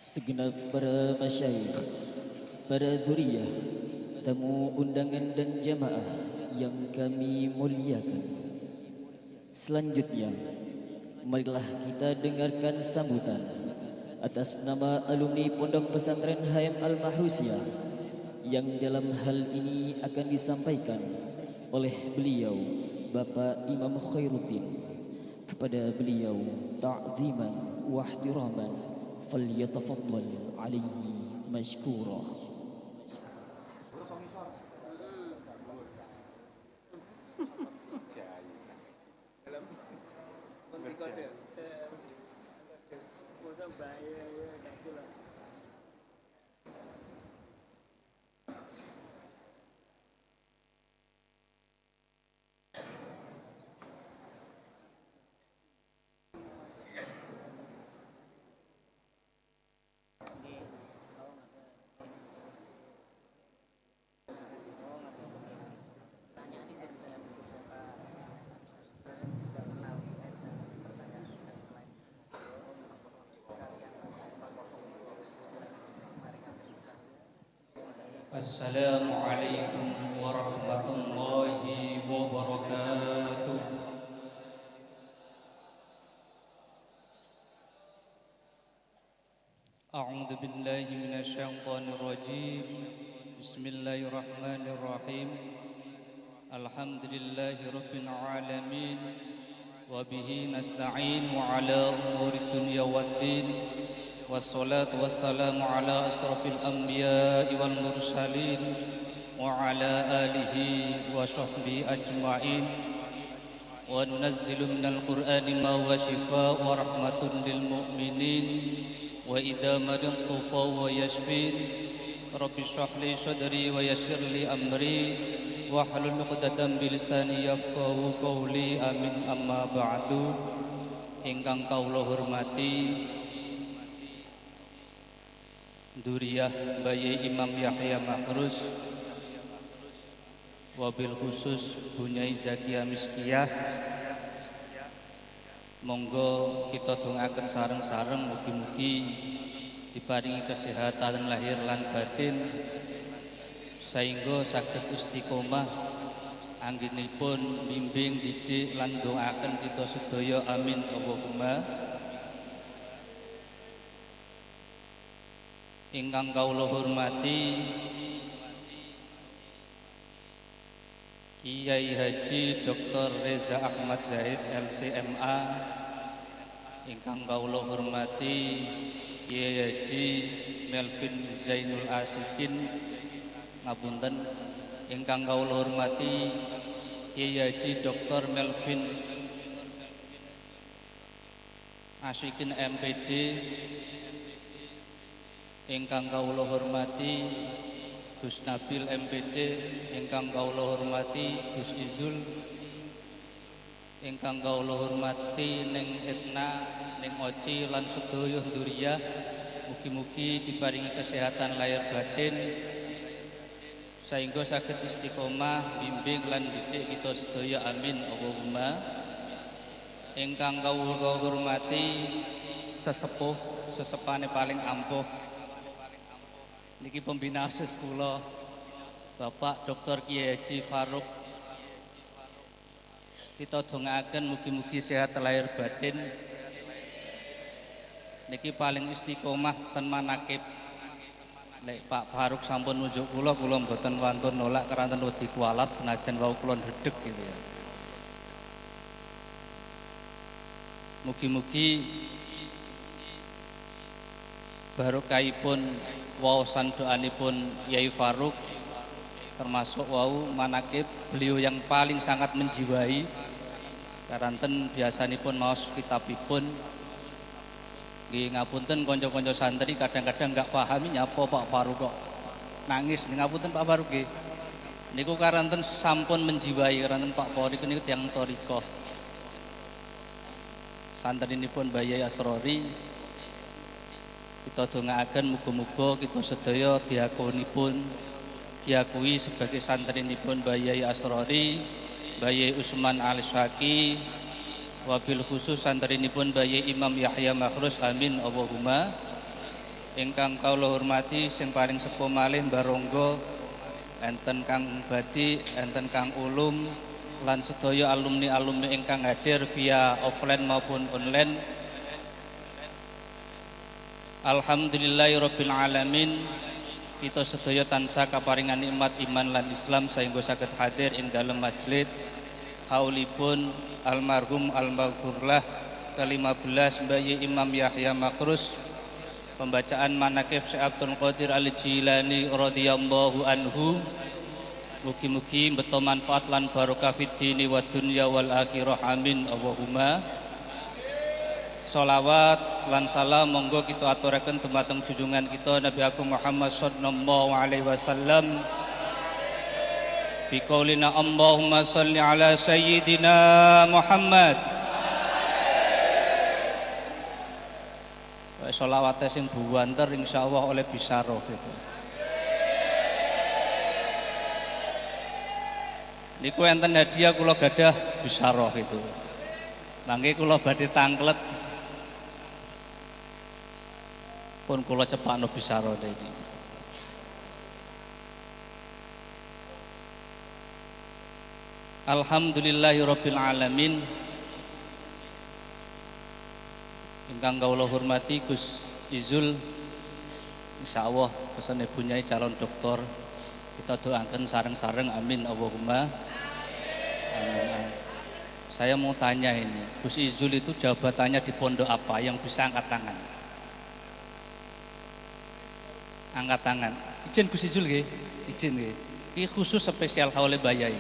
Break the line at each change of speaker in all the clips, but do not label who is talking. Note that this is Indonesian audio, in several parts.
Segenap para masyayikh, para dzuriyah, tamu undangan dan jamaah yang kami muliakan. Selanjutnya, marilah kita dengarkan sambutan atas nama alumni Pondok Pesantren HM Al-Mahrusyah yang dalam hal ini akan disampaikan oleh beliau Bapak Imam Khairuddin. Kepada beliau ta'ziman wa ihtiraman falyatafaddal alaihi mashkura.
Assalamualaikum warahmatullahi wabarakatuh. A'udzu billahi minasyaitonir rajim. Bismillahirrahmanirrahim. Alhamdulillahi rabbil alamin. Wa bihi nasta'in wa ala umurid dunya waddin. Wassalatu wassalamu ala asrafil anbiya'i wal mursalin wa ala alihi wa sahbihi ajma'in. Wa nunazzilu minal qur'ani ma huwa shifaa'un wa rahmatun lil mu'minin wa idza maridtu fa huwa yashfin. Rabbi shrah li sadri wa yassir li amri wahlul 'uqdatam min lisani yafqahu qawli. Amin. Amma ba'du. Ingkang kawula hormati Duriyah Bayi Imam Yahya Mahrus, wabil khusus Bunyai Zakia Miskiyah, monggo kita dongaken sareng-sareng mugi-mugi diparingi kesehatan lahir lan batin sehingga saged istiqomah anggenipun bimbing didik lan dongaken kita sedaya. Amin Allahumma. Ingkang kawula hormati Kiai Haji Dr. Reza Ahmad Zahid LCMA, ingkang kawula hormati Kiai Haji Melvin Zainul Asikin, ngapunten, ingkang kawula hormati Kiai Haji Dr. Melvin Asikin MPD, ingkang kawula hormati Gus Nabil MPD, ingkang kawula hormati Gus Izul, ingkang kawula hormati Ning Etna, Ning Oci lan sedaya dzuriyah, mugi-mugi diparingi kesehatan lahir batin sehingga saged istiqomah bimbing lan didik kita sedaya. Amin Allahumma. Ingkang kawula hormati sesepane paling ampuh niki pembina asis kula Bapak Dr. Kiai Haji Faruk, kita dongaaken mugi-mugi sehat lahir batin niki paling istiqomah ten manakib. Nek Pak Faruk sampun nunjuk kula mboten wantun nolak keranten wedi kualat senajan wau kula ndredeg gitu ya. Mugi-mugi barokahipun waosan doanipun Yai Faruk, termasuk wau manakib beliau yang paling sangat menjiwai karanten biasanipun maos kitabipun. Nggih ngapunten kanca-kanca santri kadang-kadang enggak pahami nyapa Pak Faruk kok nangis. Ngapunten Pak Faruk nggih. Niku karanten sampun menjiwai karanten Pak Faruk niku tiyang thariqah. Santrinipun Bayi Asrori, kita dongaaken muga-muga kita sedaya diakui sebagai santrinipun Bayi Asrori, Bayi Usman Al-Syaki, wabil khusus santrinipun Bayi Imam Yahya Mahrus. Amin Allahumma. ingkang kawula hormati sing paling sepuh malih Mbah Ronggo, enten Kang Badi, enten Kang Ulum lan sedaya alumni-alumni ingkang hadir via offline maupun online. Alhamdulillahirabbil alamin. Kita sedaya tansah kaparingan nikmat iman lan Islam sehingga saged hadir ing dalem majelis haulipun almarhum al-maghfurlah ke-15 Bayi Imam Yahya Makhrus, pembacaan manaqib Syekh Abdul Qadir Al-Jilani radhiyallahu anhu. Mugi-mugi beto manfaat lan barokah fid dini wad dunya wal akhirah, amin Allahumma. Sholawat lan salam monggo kita aturaken dumateng junjungan kita Nabi Agung Muhammad sallallahu alaihi wasallam. Biqaulina Allahumma sholli ala sayyidina Muhammad. Sholawatnya sing buwanter insyaallah oleh bisaroh gitu. Niku enten hadiah kula gadah bisaroh itu. Mangke kula badhe tangklet pun kula cepakno bisaroh iki. Alhamdulillahirabbil alamin. Ingkang kawula hormati Gus Izul, insyaallah pesane bunyai calon doktor. Kita doakan sareng-sareng, amin Allahumma. Amin. Saya mau tanya ini, Gus Izul itu jabatannya di pondok apa yang bisa angkat tangan? Angkat tangan. Izin Gus Izul nggih, izin nggih. Ini khusus spesial haule bayai.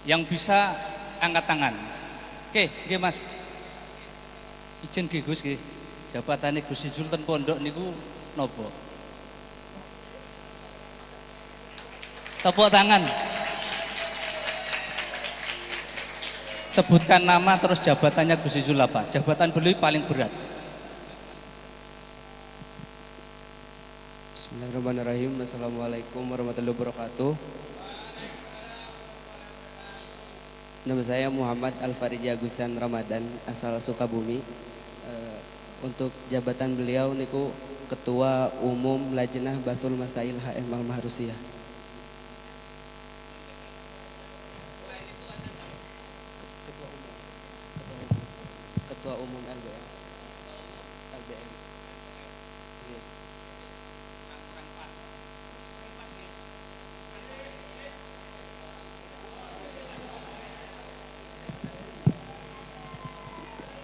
Yang bisa angkat tangan. Oke, nggih Mas. Izin nggih Gus nggih. Jabatane Gus Izul ten pondok niku napa? Tepuk tangan. Sebutkan nama terus jabatannya Gus Izul apa? Jabatan beliau paling berat.
Bismillahirrahmanirrahim. Assalamualaikum warahmatullahi wabarakatuh. Nama saya Muhammad Al-Fariji Agustan Ramadan, asal Sukabumi. Untuk jabatan beliau niku Ketua Umum Lajnah Basul Masail HM Al-Mahrusiyah. Ketua Umum LBM. LBM.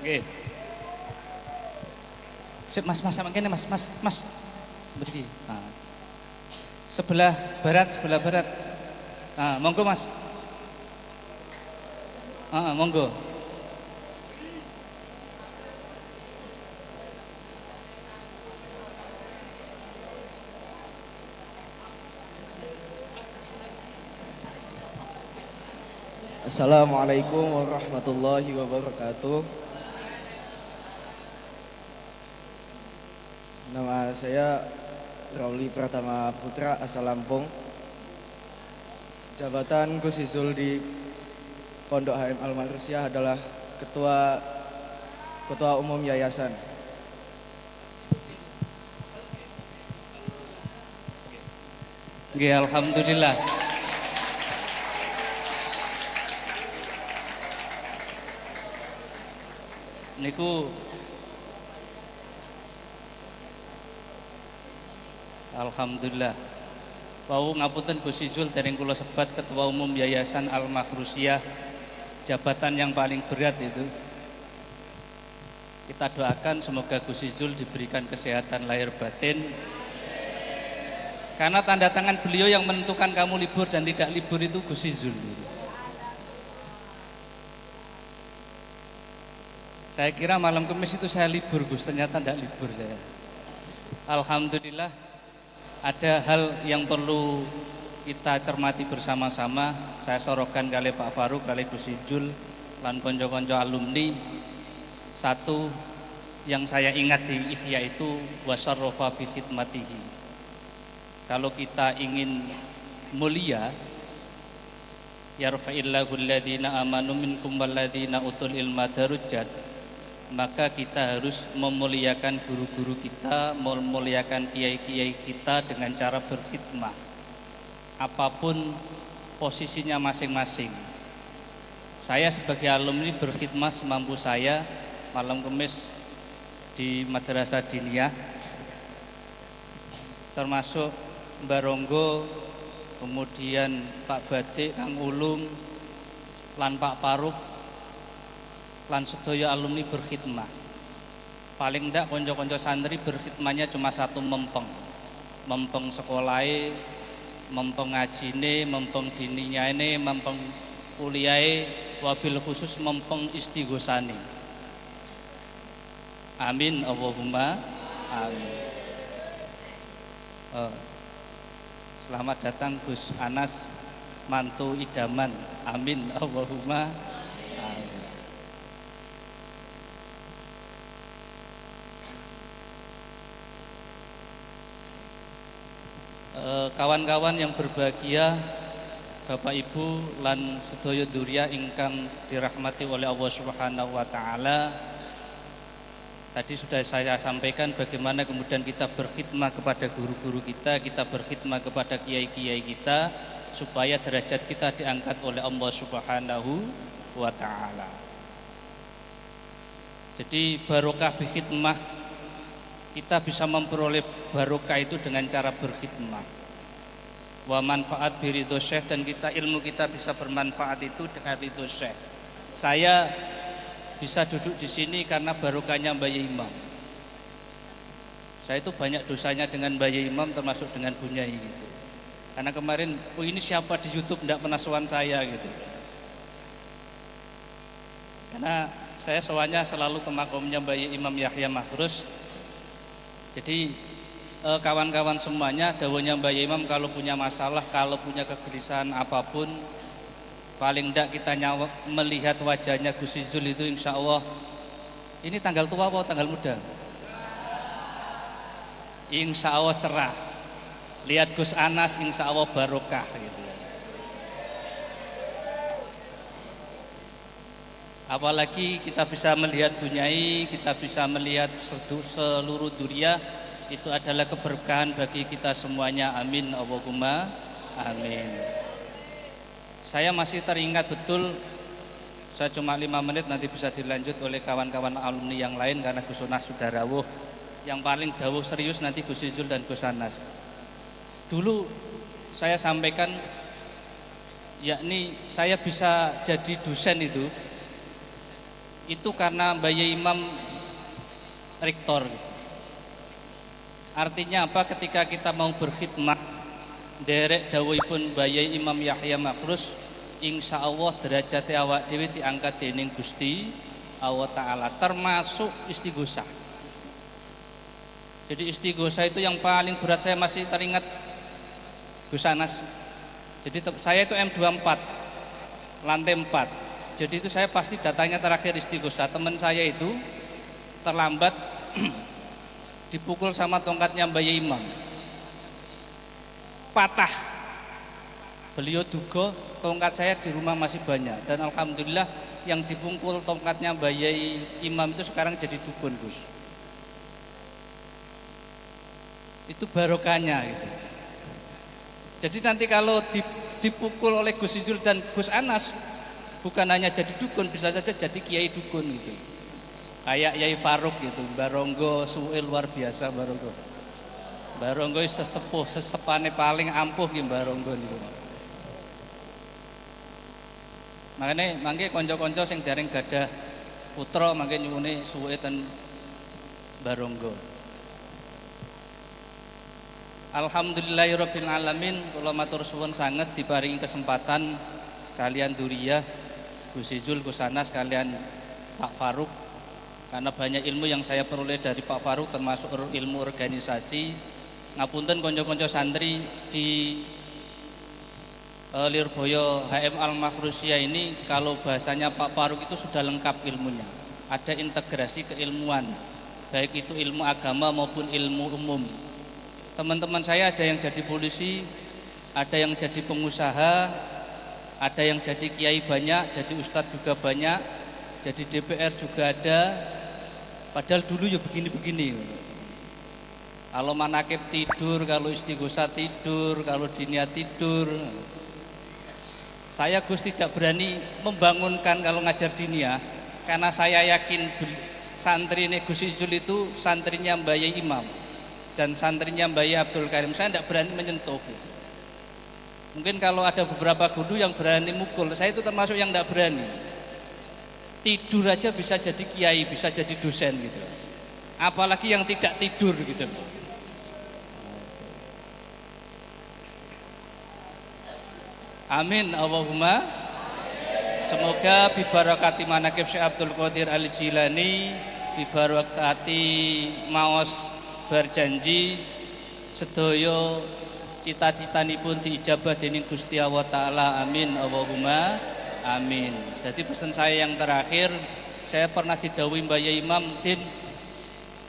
Oke. Sip Mas, sama kene Mas. Beri. Nah. Sebelah barat. Nah, monggo Mas. Monggo.
Assalamualaikum warahmatullahi wabarakatuh. Nama saya Rauli Pratama Putra, asal Lampung. Jabatan Gus Izul di Pondok HM Al-Mahrusiyah adalah Ketua Umum Yayasan.
Nggih, alhamdulillah. Niku alhamdulillah. Wau ngapunten Gus Izul dereng kula sebat Ketua Umum Yayasan Al-Mahrusiyah, jabatan yang paling berat itu. Kita doakan semoga Gus Izul diberikan kesehatan lahir batin. Karena tanda tangan beliau yang menentukan kamu libur dan tidak libur itu Gus Izul. Saya kira malam Kamis itu saya libur Gus, ternyata tidak libur saya. Alhamdulillah. Ada hal yang perlu kita cermati bersama-sama. Saya sorokan kali Pak Faruk, kali Gus Izul, lan konco-konco alumni. Satu yang saya ingat di Ihya itu wasarrofa bi khidmatihi. Kalau kita ingin mulia, yarfa'illahu alladhina amanu minkum walladhina utul ilma darujat, maka kita harus memuliakan guru-guru kita, memuliakan kiai-kiai kita dengan cara berkhidmah. Apapun posisinya masing-masing. Saya sebagai alumni berkhidmah semampu saya, malam Kamis di Madrasah Diniyah, termasuk Mbak Ronggo, kemudian Pak Badik, Kang Ulum, lan Pak Paruk, lan sedaya alumni berkhidmah. Paling ndak konco-konco santri berkhidmahnya cuma satu mempeng. Mempeng sekolahnya, mempeng ngajine, mempeng diniyane, mempeng kuliahe, wabil khusus mempeng istighosane. Amin Allahumma amin. Selamat datang Gus Anas, mantu idaman. Amin Allahumma amin. Kawan-kawan yang berbahagia, Bapak Ibu lan sedaya durya ingkang dirahmati oleh Allah Subhanahu wa taala. Tadi sudah saya sampaikan bagaimana kemudian kita berkhidmah kepada guru-guru kita berkhidmah kepada kiai-kiai kita supaya derajat kita diangkat oleh Allah Subhanahu wa taala. Jadi barokah berkhidmah, kita bisa memperoleh barokah itu dengan cara berkhidmah. Wa manfaat biridho syekh, dan ilmu kita bisa bermanfaat itu dengan ridho syekh. Saya bisa duduk di sini karena barokahnya Mbak Imam. Saya itu banyak dosanya dengan Mbak Imam, termasuk dengan Bunyai gitu. Karena kemarin, ini siapa di YouTube tidak pernah sowan saya gitu. Karena saya sowannya selalu ke makomnya Mbak Imam Yahya Makhrus. Jadi kawan-kawan semuanya, dawuhnya Mbak Imam, kalau punya masalah, kalau punya kegelisahan apapun, paling tidak kita melihat wajahnya Gus Izul itu insya Allah. Ini tanggal tua apa tanggal muda? Insya Allah cerah. Lihat Gus Anas, insya Allah barokah gitu. Apalagi kita bisa melihat Bunyai, kita bisa melihat seluruh duria, itu adalah keberkahan bagi kita semuanya. Amin Allahumma amin. Saya masih teringat betul, saya cuma 5 menit, nanti bisa dilanjut oleh kawan-kawan alumni yang lain karena Gus Anas sudah rawuh. Yang paling dawuh serius nanti Gus Izul dan Gus Anas. Dulu saya sampaikan, yakni saya bisa jadi dosen itu karena Mbak Imam rektor. Artinya apa? Ketika kita mau berkhidmat, derek dawuhipun Mbak Imam Yahya Makhrus, insya Allah derajat awak dewi diangkat dening Gusti Allah Ta'ala, termasuk istighosah. Jadi istighosah itu yang paling berat, saya masih teringat Gus Anas. Jadi saya itu M24 lantai 4. Jadi itu saya pasti datangnya terakhir istighosah. Teman saya itu terlambat dipukul sama tongkatnya Mbak Imam, patah. Beliau duga tongkat saya di rumah masih banyak, dan alhamdulillah yang dipukul tongkatnya Mbak Imam itu sekarang jadi dukun, Gus. Itu barokahnya gitu. Jadi nanti kalau dipukul oleh Gus Izul dan Gus Anas, bukan hanya jadi dukun, bisa saja jadi kiai dukun gitu. Kayak Yai Faruk gitu, Baronggo suwe luar biasa Baronggo. Baronggo sesepuh, sesepane paling ampuh gitu Baronggo niku. Makanya mangke konco-konco sing dereng gadah putra mangke nyuwune suwe ten Baronggo. Alhamdulillahirabbil alamin, kula matur suwun sanget diparingi kesempatan kalian duriyah Gus Izul, Gus Anas kalian Pak Faruk, karena banyak ilmu yang saya peroleh dari Pak Faruk, termasuk ilmu organisasi. Ngapunten konco-konco santri di Lirboyo HM Al-Makhrusiyah ini, kalau bahasanya Pak Faruk itu sudah lengkap ilmunya. Ada integrasi keilmuan, baik itu ilmu agama maupun ilmu umum. Teman-teman saya ada yang jadi polisi, ada yang jadi pengusaha, ada yang jadi kiai banyak, jadi ustadz juga banyak, jadi DPR juga ada, Padahal dulu ya begini-begini. Kalau manakib tidur, kalau istighosa tidur, kalau dinia tidur. Saya Gus tidak berani membangunkan kalau ngajar dinia, karena saya yakin santri Gus Ijul itu santrinya Mbah Yai Imam dan santrinya Mbah Yai Abdul Karim. Saya tidak berani menyentuh. Mungkin kalau ada beberapa guru yang berani mukul, saya itu termasuk yang tidak berani. Tidur aja bisa jadi kiai, bisa jadi dosen gitu. Apalagi yang tidak tidur gitu. Amin Allahumma. Semoga bibarakati manakib Syekh Abdul Qadir Al-Jilani, bibarakati maos berjanji sedaya cita-citanipun diijabah dening Gusti Allah taala. Amin Allahumma amin. Jadi pesan saya yang terakhir, saya pernah didhawuhi Mbah Yai Imam Din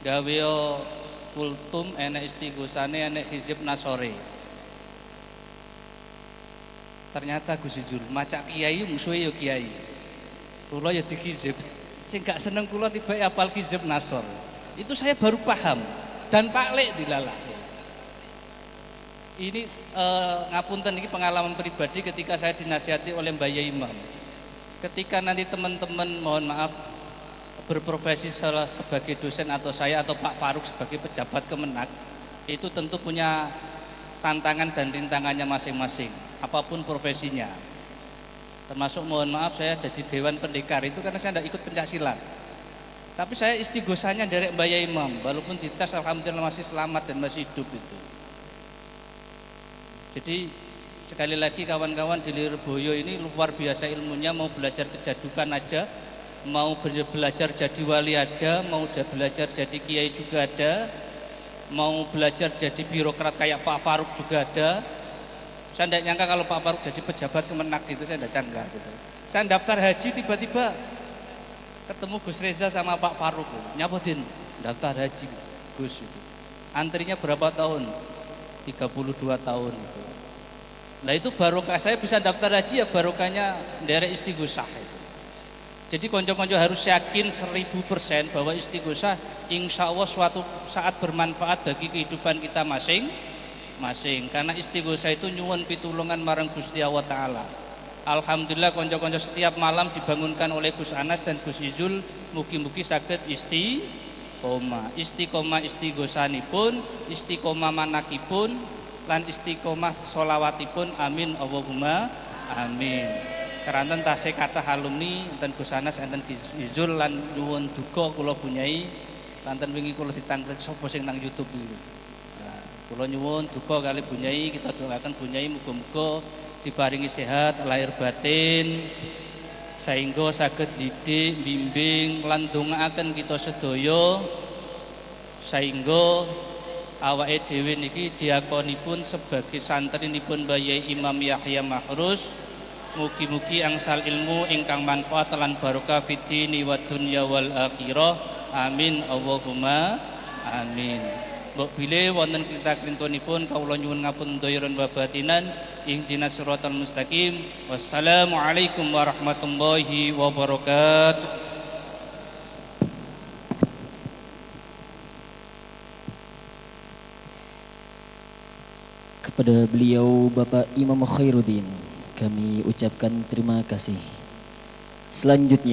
gawe kultum enek istighosane enek hizib nasore. Ternyata Gus Ijul macak kiai musuhe ya kiai. Kula ya dikizib. Sing gak seneng kula tiba apal hizib nasor. Itu saya baru paham dan Pak Lek dilalah. Ini ngapunten ini pengalaman pribadi ketika saya dinasihati oleh Mbah Yai Imam. Ketika nanti teman-teman mohon maaf berprofesi sebagai dosen atau saya atau Pak Faruk sebagai pejabat Kemenak, itu tentu punya tantangan dan rintangannya masing-masing, apapun profesinya. Termasuk mohon maaf saya jadi Dewan Pendekar itu karena saya tidak ikut pencaksilat. Tapi saya istighosanya dari Mbah Yai Imam, walaupun dites alhamdulillah masih selamat dan masih hidup itu. Jadi sekali lagi kawan-kawan di Lirboyo ini luar biasa ilmunya, mau belajar kejadukan aja, mau belajar jadi wali aja, mau belajar jadi kiai juga ada, mau belajar jadi birokrat kayak Pak Faruk juga ada. Saya tidak nyangka kalau Pak Faruk jadi pejabat Kemenak gitu, saya tidak nyangka gitu. Saya daftar haji tiba-tiba ketemu Gus Reza sama Pak Faruk, nyapotin daftar haji Gus itu. Antrinya berapa tahun? 32 tahun itu. Nah itu barokah saya bisa daftar haji ya barokahnya derek istighosah itu. Jadi konco-konco harus yakin 1000% bahwa istighosah insya Allah suatu saat bermanfaat bagi kehidupan kita masing-masing. Karena istighosah itu nyuwun pitulungan marang Gusti Allah Ta'ala. Alhamdulillah konco-konco setiap malam dibangunkan oleh Gus Anas dan Gus Izul, mugi-mugi saged istiqomah istighosanipun, istiqomah manakipun, lan istiqomah sholawatipun. Amin Allahumma amin. Keranten tasih kathah alumni enten Gus Anas enten Gus Izul lan nyuwun duka kula bunyai lanten wingi kula ditangkret sapa sing nang YouTube iki. Nah, kula nyuwun duka kali bunyai, kita doakan bunyai muga-muga diparingi sehat lahir batin sehingga saged didik, bimbing lan ndongaaken kita sedaya sehingga awake dhewe niki diakonipun sebagai santrinipun Mbah Yai Imam Yahya Mahrus. Mugi-mugi angsal ilmu ingkang manfaat lan barokah fid dini wad dunya wal akhirah. Amin Allahumma amin. Mbok bilih wonten kita klintunipun kawula nyuwun ngapun dhayaran wa batinan ihdinas siratal mustaqim. Wassalamualaikum warahmatullahi wabarakatuh.
Kepada beliau Bapak Imam Khairuddin kami ucapkan terima kasih. Selanjutnya